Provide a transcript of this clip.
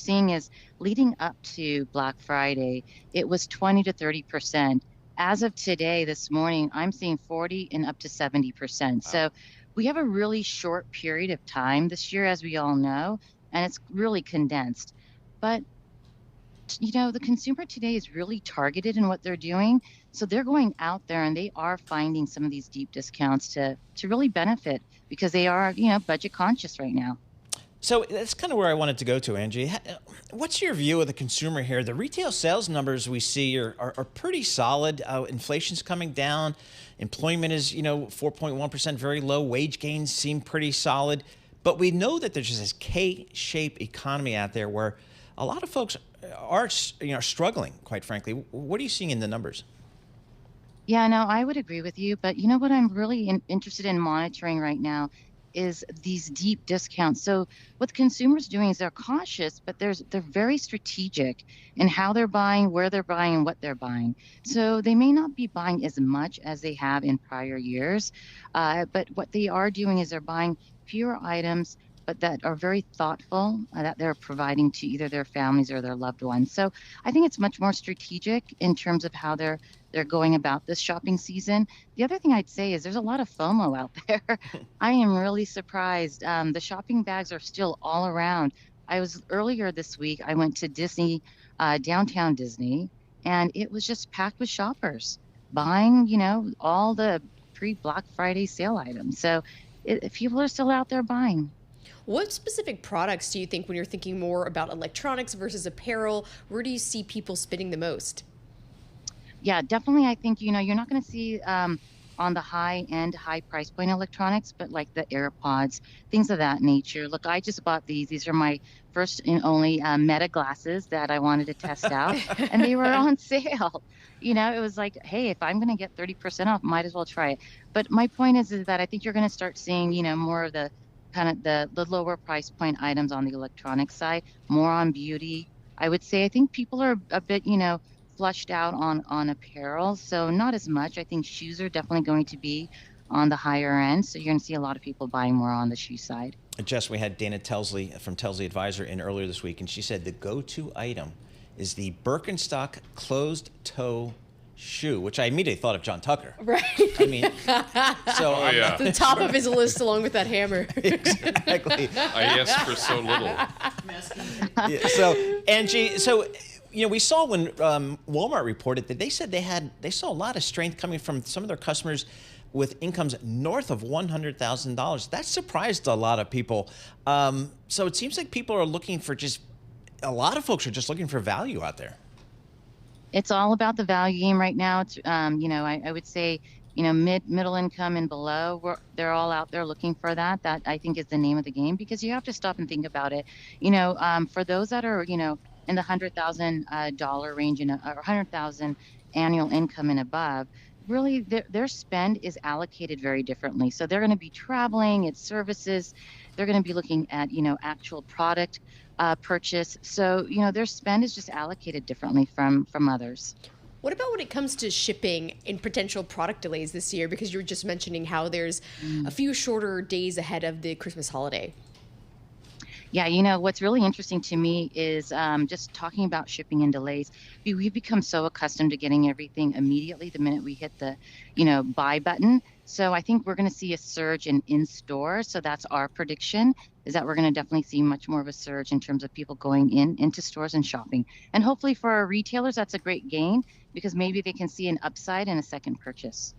seeing is leading up to Black Friday, it was 20 to 30%. As of today, this morning, I'm seeing 40 and up to 70%. Wow. So we have a really short period of time this year, as we all know, and it's really condensed. But the consumer today is really targeted in what they're doing. So they're going out there and they are finding some of these deep discounts to really benefit because they are, budget conscious right now. So that's kind of where I wanted to go to, Angie. What's your view of the consumer here? The retail sales numbers we see are pretty solid. Inflation's coming down. Employment is, 4.1%, very low. Wage gains seem pretty solid. But we know that there's just this K-shaped economy out there where a lot of folks are, struggling, quite frankly. What are you seeing in the numbers? Yeah, no, I would agree with you. But what I'm really interested in monitoring right now is these deep discounts. So what consumers doing is they're cautious, but they're very strategic in how they're buying, where they're buying, and what they're buying. So they may not be buying as much as they have in prior years, but what they are doing is they're buying fewer items, but that are very thoughtful, that they're providing to either their families or their loved ones. So I think it's much more strategic in terms of how they're going about this shopping season. The other thing I'd say is there's a lot of FOMO out there. I am really surprised. The shopping bags are still all around. Earlier this week, I went to Disney, downtown Disney, and it was just packed with shoppers buying, all the pre-Black Friday sale items. So people are still out there buying. What specific products do you think when you're thinking more about electronics versus apparel, where do you see people spending the most? Yeah, definitely. I think, you're not going to see on the high end, high price point electronics, but like the AirPods, things of that nature. Look, I just bought these. These are my first and only Meta glasses that I wanted to test out, and they were on sale. It was like, hey, if I'm going to get 30% off, might as well try it. But my point is that I think you're going to start seeing, more of the kind of the lower price point items on the electronic side, more on beauty. I would say I think people are a bit, flushed out on apparel, so not as much. I think shoes are definitely going to be on the higher end, so you're going to see a lot of people buying more on the shoe side. Jess, we had Dana Telsley from Telsley Advisor in earlier this week, and she said the go-to item is the Birkenstock closed-toe shoe, which I immediately thought of John Tucker. Right. I mean, so Oh, yeah. The top of his list along with that hammer. exactly. I asked for so little. Yeah, so Angie, we saw when Walmart reported that they said they saw a lot of strength coming from some of their customers with incomes north of $100,000. That surprised a lot of people. So it seems like people are looking for a lot of folks are just looking for value out there. It's all about the value game right now. It's, I would say, middle income and below, they're all out there looking for that. That I think is the name of the game, because you have to stop and think about it. For those that are, in the $100,000 range or 100,000 annual income and above, really their spend is allocated very differently. So they're going to be traveling, it's services, they're going to be looking at, actual product purchase. So, their spend is just allocated differently from others. What about when it comes to shipping and potential product delays this year? Because you were just mentioning how there's a few shorter days ahead of the Christmas holiday. Yeah, what's really interesting to me is just talking about shipping and delays. We've become so accustomed to getting everything immediately the minute we hit the, buy button. So I think we're going to see a surge in store. So that's our prediction, is that we're going to definitely see much more of a surge in terms of people going into stores and shopping. And hopefully for our retailers, that's a great gain, because maybe they can see an upside in a second purchase.